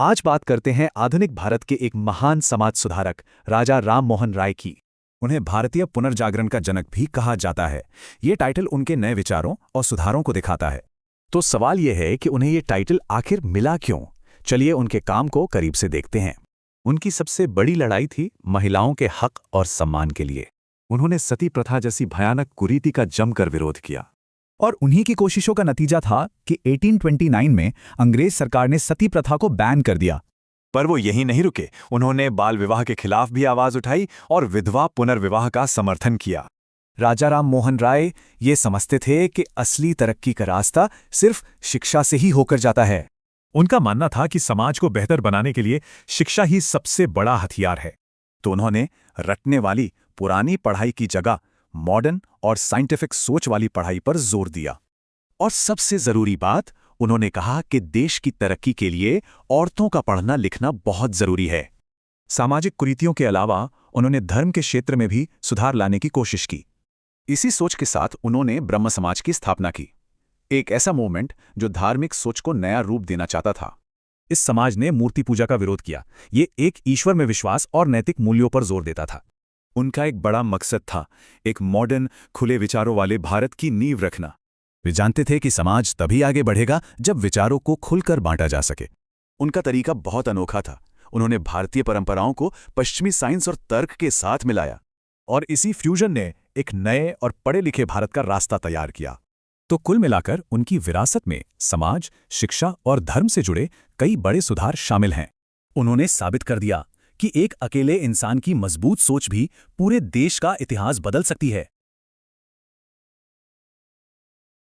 आज बात करते हैं आधुनिक भारत के एक महान समाज सुधारक राजा राम मोहन राय की। उन्हें भारतीय पुनर्जागरण का जनक भी कहा जाता है। ये टाइटल उनके नए विचारों और सुधारों को दिखाता है। तो सवाल यह है कि उन्हें ये टाइटल आखिर मिला क्यों? चलिए उनके काम को करीब से देखते हैं। उनकी सबसे बड़ी लड़ाई थी महिलाओं के हक और सम्मान के लिए। उन्होंने सती प्रथा जैसी भयानक कुरीति का जमकर विरोध किया। और उन्हीं की कोशिशों का नतीजा था कि 1829 में अंग्रेज सरकार ने सती प्रथा को बैन कर दिया। पर वो यहीं नहीं रुके। उन्होंने बाल विवाह के खिलाफ भी आवाज उठाई और विधवा पुनर्विवाह का समर्थन किया। राजा राम मोहन राय ये समझते थे कि असली तरक्की का रास्ता सिर्फ शिक्षा से ही होकर जाता है। उनका मानना था कि समाज को बेहतर बनाने के लिए शिक्षा ही सबसे बड़ा हथियार है। तो उन्होंने रटने वाली पुरानी पढ़ाई की जगह मॉडर्न और साइंटिफिक सोच वाली पढ़ाई पर जोर दिया। और सबसे जरूरी बात, उन्होंने कहा कि देश की तरक्की के लिए औरतों का पढ़ना लिखना बहुत जरूरी है। सामाजिक कुरीतियों के अलावा उन्होंने धर्म के क्षेत्र में भी सुधार लाने की कोशिश की। इसी सोच के साथ उन्होंने ब्रह्म समाज की स्थापना की, एक ऐसा मूवमेंट जो धार्मिक सोच को नया रूप देना चाहता था। इस समाज ने मूर्ति पूजा का विरोध किया। ये एक ईश्वर में विश्वास और नैतिक मूल्यों पर जोर देता था। उनका एक बड़ा मकसद था एक मॉडर्न खुले विचारों वाले भारत की नींव रखना। वे जानते थे कि समाज तभी आगे बढ़ेगा जब विचारों को खुलकर बांटा जा सके। उनका तरीका बहुत अनोखा था। उन्होंने भारतीय परंपराओं को पश्चिमी साइंस और तर्क के साथ मिलाया, और इसी फ्यूजन ने एक नए और पढ़े लिखे भारत का रास्ता तैयार किया। तो कुल मिलाकर उनकी विरासत में समाज, शिक्षा और धर्म से जुड़े कई बड़े सुधार शामिल हैं। उन्होंने साबित कर दिया कि एक अकेले इंसान की मजबूत सोच भी पूरे देश का इतिहास बदल सकती है।